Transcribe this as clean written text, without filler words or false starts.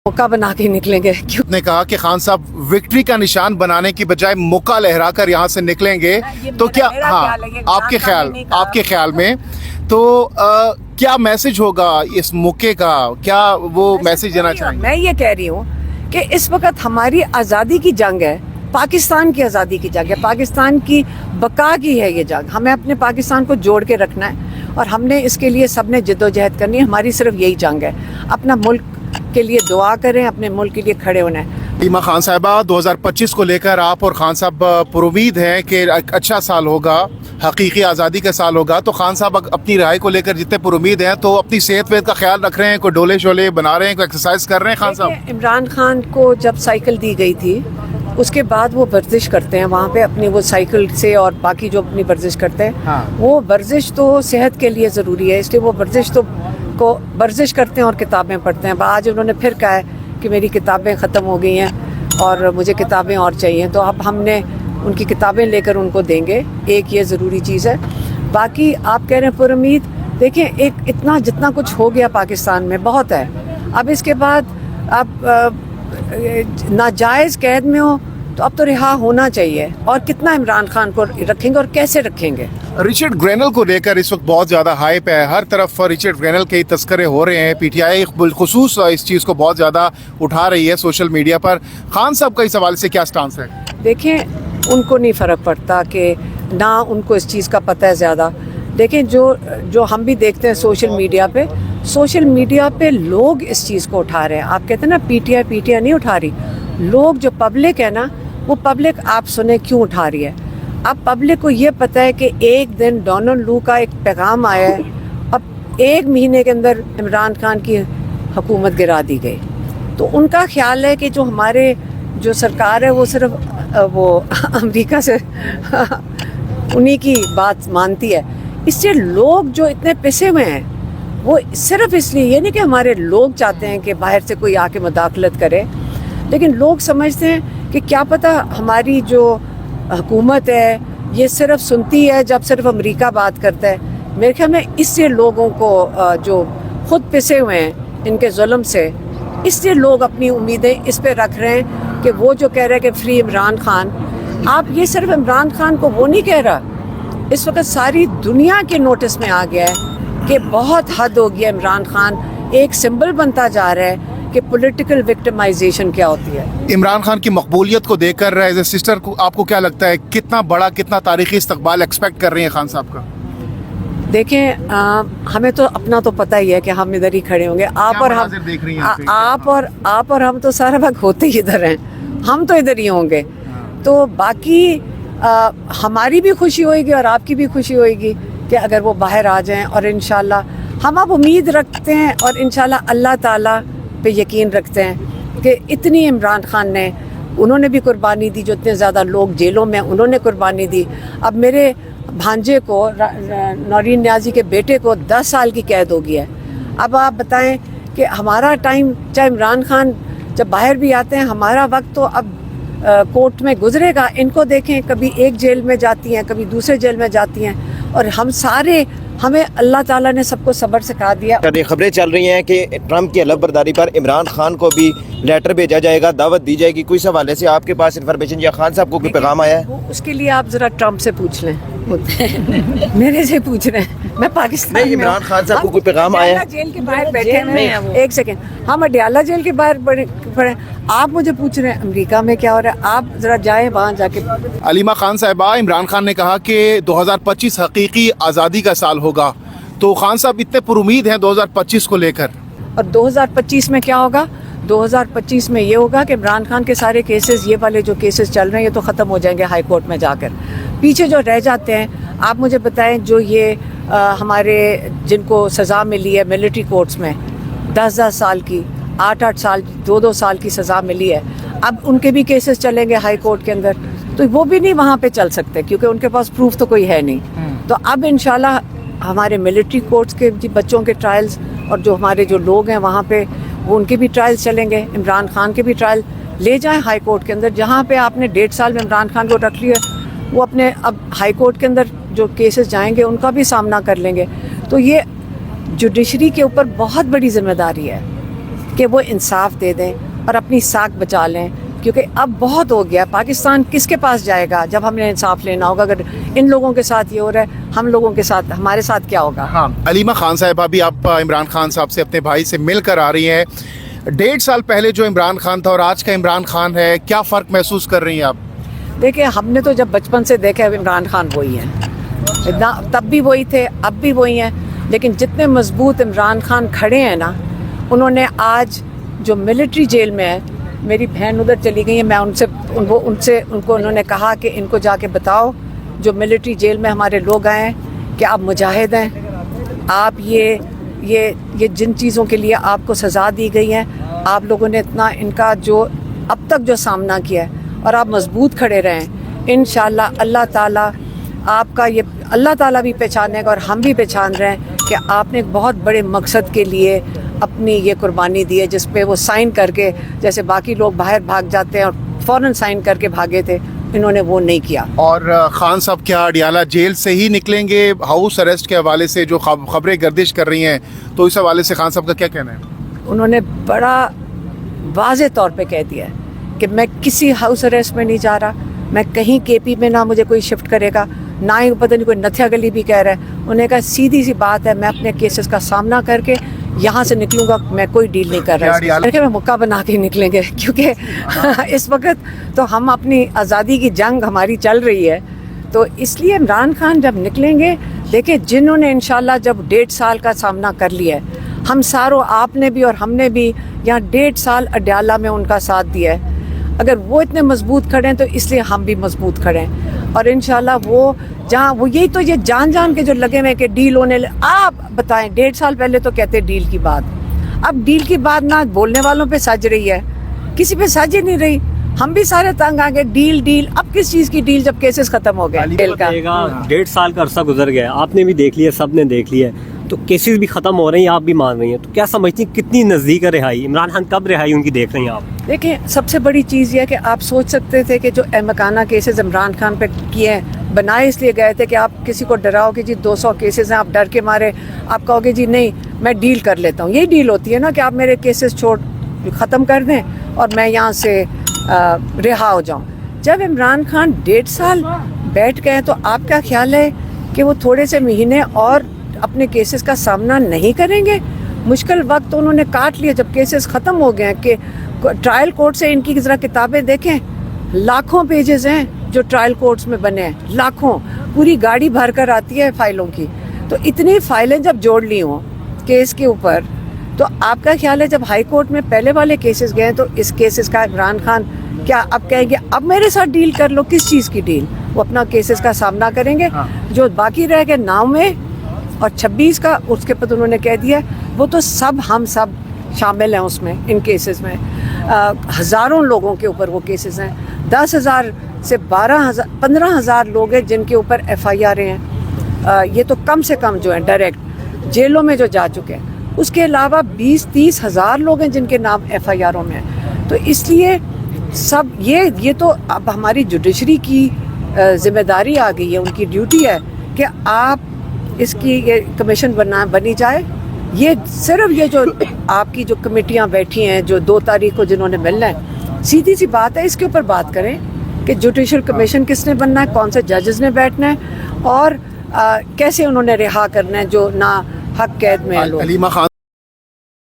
मौका बना के निकलेंगे। क्यों ने कहा कि खान साहब विक्ट्री का निशान बनाने की बजाय मौका लहरा कर यहाँ से निकलेंगे, तो क्या आपके ख्याल में तो क्या मैसेज होगा इस मौके का, क्या वो मैसेज देना चाहेंगे? मैं ये कह रही हूँ कि इस वक्त हमारी आज़ादी की जंग है, पाकिस्तान की आज़ादी की जंग है, पाकिस्तान की बका की है ये जंग। हमें अपने पाकिस्तान को जोड़ के रखना है और हमने इसके लिए सबने जद्दोजहद करनी है। हमारी सिर्फ यही जंग है, अपना मुल्क के लिए दुआ करें, अपने मुल्क के लिए खड़े होना है। अलीमा खान साहिबा, 2025 को लेकर आप और खान साहब पुरुमीद हैं कि अच्छा साल होगा, हकीकी आज़ादी का साल होगा, तो खान साहब अपनी राय को लेकर जितने पुरुमीद हैं तो अपनी सेहत वेहत का ख्याल रख रहे हैं, कोई डोले शोले बना रहे हैं, कोई एक्सरसाइज कर रहे हैं? खान साहब, इमरान खान को जब साइकिल दी गई थी उसके बाद वो वर्जिश करते हैं वहाँ पे अपनी वो साइकिल से, और बाकी जो अपनी वर्जिश करते हैं वो वर्जिश तो सेहत के लिए ज़रूरी है, इसलिए वो वर्जिश करते हैं और किताबें पढ़ते हैं। आज उन्होंने फिर कहा है कि मेरी किताबें ख़त्म हो गई हैं और मुझे किताबें और चाहिए, तो अब हमने उनकी किताबें लेकर उनको देंगे। एक ये ज़रूरी चीज़ है। बाकी आप कह रहे हैं पुरुमीद, देखें एक इतना जितना कुछ हो गया पाकिस्तान में बहुत है। अब इसके बाद आप नाजायज़ कैद में हो तो अब तो रिहा होना चाहिए, और कितना इमरान खान को रखेंगे और कैसे रखेंगे? रिचर्ड ग्रेनल को लेकर इस वक्त बहुत ज़्यादा हाइप है, हर तरफ रिचर्ड ग्रेनल के तस्करे हो रहे हैं। पीटीआई बिलखुसूस इस चीज़ को बहुत ज़्यादा उठा रही है सोशल मीडिया पर। खान साहब का इस हवाले से क्या स्टांस है? देखें उनको नहीं फ़र्क पड़ता कि ना उनको इस चीज़ का पता है ज़्यादा। देखें जो हम भी देखते हैं सोशल मीडिया पे लोग इस चीज़ को उठा रहे हैं। आप कहते हैं ना पीटीआई नहीं उठा रही, लोग जो पब्लिक है ना वो पब्लिक आप सुने क्यों उठा रही है। अब पब्लिक को ये पता है कि एक दिन डोनाल्ड लू का एक पैगाम आया है, अब 1 महीने के अंदर इमरान खान की हुकूमत गिरा दी गई, तो उनका ख्याल है कि जो हमारे जो सरकार है वो सिर्फ वो अमेरिका से उन्हीं की बात मानती है। इससे लोग जो इतने पिसे हुए हैं वो सिर्फ इसलिए, ये नहीं कि हमारे लोग चाहते हैं कि बाहर से कोई आके मुदाखलत करे, लेकिन लोग समझते हैं कि क्या पता हमारी जो हुकूमत है ये सिर्फ सुनती है जब सिर्फ अमेरिका बात करता है। मेरे ख्याल में इससे लोगों को जो खुद पिसे हुए हैं इनके जुल्म से, इसलिए लोग अपनी उम्मीदें इस पे रख रहे हैं कि वो जो कह रहे हैं कि फ्री इमरान खान, आप ये सिर्फ इमरान खान को वो नहीं कह रहा, इस वक्त सारी दुनिया के नोटिस में आ गया है कि बहुत हद हो गया। इमरान खान एक सिंबल बनता जा रहा है कि पॉलिटिकल विक्टिमाइजेशन क्या होती है। इमरान खान की मकबूलियत को देखकर एज ए सिस्टर को आपको क्या लगता है, कितना बड़ा कितना तारीखी इस्तकबाल एक्सपेक्ट कर रही हैं खान साहब का? देखें हमें तो अपना तो पता ही है कि हम इधर ही खड़े होंगे। आप और हम तो सारा वक्त होते ही इधर हैं, हम तो इधर ही होंगे। तो बाकी हमारी भी खुशी होएगी और आपकी भी खुशी होएगी कि अगर वो बाहर आ जाएं, और इंशाल्लाह हम अब उम्मीद रखते हैं और इंशाल्लाह अल्लाह ताला पे यकीन रखते हैं कि इतनी इमरान खान ने उन्होंने भी कुर्बानी दी, जो इतने ज़्यादा लोग जेलों में उन्होंने कुर्बानी दी। अब मेरे भांजे को नौरीन न्याजी के बेटे को 10 साल की कैद हो गई है। अब आप बताएं कि हमारा टाइम, चाहे इमरान खान जब बाहर भी आते हैं, हमारा वक्त तो अब कोर्ट में गुजरेगा। इनको देखें, कभी एक जेल में जाती हैं, कभी दूसरे जेल में जाती हैं, और हमें अल्लाह ताला ने सबको सब्र सिखा दिया। खबरें चल रही हैं कि ट्रंप की हलफबरदारी पर इमरान खान को भी लेटर भेजा जाएगा, दावत दी जाएगी। कोई इस हवाले से आपके पास इन्फॉर्मेशन या खान साहब को कोई पैगाम आया है? उसके लिए आप जरा ट्रंप से पूछ लें मेरे से पूछ रहे हैं, मैं पाकिस्तान नहीं, इमरान खान साहब को कोई पैगाम आया है? जेल के बाहर बैठे हैं, एक सेकंड, हम अडियाला जेल के बाहर पड़े, आप मुझे पूछ रहे हैं अमेरिका में क्या हो रहा है? आप जरा जाएं वहाँ जाके। अलीमा खान साहिबा, इमरान खान ने कहा कि 2025 हकीकी आज़ादी का साल होगा, तो खान साहब इतने पुरुमीद हैं 2025 को लेकर? और 2025 में क्या होगा? 2025 में ये होगा कि इमरान खान के सारे केसेस, ये वाले जो केसेस चल रहे हैं, ये तो ख़त्म हो जाएंगे हाई कोर्ट में जाकर। पीछे जो रह जाते हैं, आप मुझे बताएं, जो ये हमारे जिनको सज़ा मिली है मिलिट्री कोर्ट्स में 10-10 साल की, 8-8 साल, 2-2 साल की सज़ा मिली है, अब उनके भी केसेस चलेंगे हाई कोर्ट के अंदर, तो वो भी नहीं वहाँ पे चल सकते क्योंकि उनके पास प्रूफ तो कोई है नहीं। तो अब इंशाल्लाह हमारे मिलिट्री कोर्ट्स के बच्चों के ट्रायल्स, और जो हमारे जो लोग हैं वहाँ पे, वो उनके भी ट्रायल्स चलेंगे। इमरान खान के भी ट्रायल ले जाएं हाई कोर्ट के अंदर, जहाँ पे आपने 1.5 साल में इमरान खान को रख लिया, वो अपने अब हाई कोर्ट के अंदर जो केसेस जाएंगे उनका भी सामना कर लेंगे। तो ये जुडिशरी के ऊपर बहुत बड़ी जिम्मेदारी है। کہ وہ انصاف دے دیں اور اپنی ساکھ بچا لیں، کیونکہ اب بہت ہو گیا. پاکستان کس کے پاس جائے گا جب ہم نے انصاف لینا ہوگا؟ اگر ان لوگوں کے ساتھ یہ ہو رہا ہے، ہم لوگوں کے ساتھ، ہمارے ساتھ کیا ہوگا؟ ہاں علیمہ خان صاحبہ بھی آپ عمران خان صاحب سے اپنے بھائی سے مل کر آ رہی ہیں. 1.5 سال پہلے جو عمران خان تھا اور آج کا عمران خان ہے، کیا فرق محسوس کر رہی ہیں آپ؟ دیکھیں، ہم نے تو جب بچپن سے دیکھا ہے عمران خان وہی ہیں، تب بھی وہی تھے، اب بھی وہی ہیں. لیکن جتنے مضبوط عمران خان کھڑے ہیں نا، انہوں نے آج جو ملٹری جیل میں ہے، میری بہن ادھر چلی گئی ہے، میں ان کو انہوں نے کہا کہ ان کو جا کے بتاؤ جو ملٹری جیل میں ہمارے لوگ آئے ہیں کہ آپ مجاہد ہیں، آپ یہ جن چیزوں کے لیے آپ کو سزا دی گئی ہے، آپ لوگوں نے اتنا ان کا جو اب تک جو سامنا کیا ہے، اور آپ مضبوط کھڑے رہیں. انشاءاللہ اللہ تعالیٰ آپ کا اللہ تعالیٰ بھی پہچانے گا اور ہم بھی پہچان رہے ہیں کہ آپ نے ایک بہت بڑے مقصد کے لیے اپنی یہ قربانی دی ہے، جس پہ وہ سائن کر کے، جیسے باقی لوگ باہر بھاگ جاتے ہیں اور فوراً سائن کر کے بھاگے تھے، انہوں نے وہ نہیں کیا. اور خان صاحب کیا اڈیالہ جیل سے ہی نکلیں گے؟ ہاؤس اریسٹ کے حوالے سے جو خبریں گردش کر رہی ہیں، تو اس حوالے سے خان صاحب کا کیا کہنا ہے؟ انہوں نے بڑا واضح طور پہ کہہ دیا ہے کہ میں کسی ہاؤس اریسٹ میں نہیں جا رہا، میں کہیں کے پی میں نہ مجھے کوئی شفٹ کرے گا، نہ ہی پتہ نہیں کوئی نتھیا گلی بھی کہہ رہا ہے. انہوں نے کہا سیدھی سی بات ہے، میں اپنے کیسز کا سامنا کر کے یہاں سے نکلوں گا، میں کوئی ڈیل نہیں کر رہا. میں مکہ بنا کے نکلیں گے، کیونکہ اس وقت تو ہم اپنی آزادی کی جنگ ہماری چل رہی ہے. تو اس لیے عمران خان جب نکلیں گے، دیکھیں جنہوں نے انشاءاللہ جب 1.5 سال کا سامنا کر لیا ہے، ہم ساروں، آپ نے بھی اور ہم نے بھی یہاں 1.5 سال اڈیالہ میں ان کا ساتھ دیا ہے. اگر وہ اتنے مضبوط کھڑے ہیں تو اس لیے ہم بھی مضبوط کھڑے ہیں. اور انشاءاللہ وہ جہاں وہ یہی تو یہ جان کے جو لگے ہوئے کہ ڈیل ہونے آپ بتائیں 1.5 سال پہلے تو کہتے ڈیل کی بات، اب ڈیل کی بات نہ بولنے والوں پہ سج رہی ہے، کسی پہ سج ہی نہیں رہی. ہم بھی سارے تنگ آ گئے، ڈیل اب کس چیز کی ڈیل جب کیسز ختم ہو گئے. ڈیل کا 1.5 سال کا عرصہ گزر گیا، آپ نے بھی دیکھ لیا، سب نے دیکھ لیا، تو کیسز بھی ختم ہو رہے ہیں، آپ بھی مان رہی ہیں، تو کیا سمجھتی ہیں کتنی نزدیک ہے رہائی؟ عمران خان کب رہائی ان کی دیکھ رہی ہیں آپ؟ دیکھیں، سب سے بڑی چیز یہ ہے کہ آپ سوچ سکتے تھے کہ جو احمقانہ کیسز عمران خان پہ کیے ہیں، بنائے اس لیے گئے تھے کہ آپ کسی کو ڈراؤ کہ جی 200 کیسز ہیں، آپ ڈر کے مارے آپ کہو گے جی نہیں میں ڈیل کر لیتا ہوں. یہی ڈیل ہوتی ہے نا کہ آپ میرے کیسز ختم کر دیں اور میں یہاں سے رہا ہو جاؤں. جب عمران خان 1.5 سال بیٹھ گئے تو آپ کا خیال ہے کہ وہ تھوڑے سے مہینے اور اپنے کیسز کا سامنا نہیں کریں گے؟ مشکل وقت انہوں نے کاٹ لیا جب کیسز ختم ہو گئے. کہ ٹرائل کورٹ سے ان کی ذرا کتابیں دیکھیں، لاکھوں پیجز ہیں جو ٹرائل کورٹس میں بنے ہیں، لاکھوں، پوری گاڑی بھر کر آتی ہے فائلوں کی. تو اتنی فائلیں جب جوڑ لی ہوں کیس کے اوپر، تو آپ کا خیال ہے جب ہائی کورٹ میں پہلے والے کیسز گئے تو اس کیسز کا عمران خان کیا اب کہیں گے اب میرے ساتھ ڈیل کر لو؟ کس چیز کی ڈیل؟ وہ اپنا کیسز کا سامنا کریں گے. جو باقی رہ گئے 9 میں اور 26 کا، اس کے بعد انہوں نے کہہ دیا وہ تو ہم سب شامل ہیں اس میں، ان کیسز میں. ہزاروں لوگوں کے اوپر وہ کیسز ہیں، 10,000 سے 15,000 لوگ ہیں جن کے اوپر FIR ہیں. یہ تو کم سے کم جو ہیں ڈائریکٹ جیلوں میں جو جا چکے ہیں. اس کے علاوہ 20-30 ہزار لوگ ہیں جن کے نام FIR میں ہیں. تو اس لیے سب یہ تو اب ہماری جوڈیشری کی ذمہ داری آ گئی ہے، ان کی ڈیوٹی ہے کہ آپ اس کی یہ کمیشن بنی جائے. یہ صرف یہ جو آپ کی جو کمیٹیاں بیٹھی ہیں جو 2 تاریخ کو جنہوں نے ملنا ہے، سیدھی سی بات ہے، اس کے اوپر بات کریں کہ جوڈیشل کمیشن کس نے بننا ہے، کون سے ججز نے بیٹھنا ہے، اور کیسے انہوں نے رہا کرنا ہے جو نا حق قید میں لوگ. علیمہ خان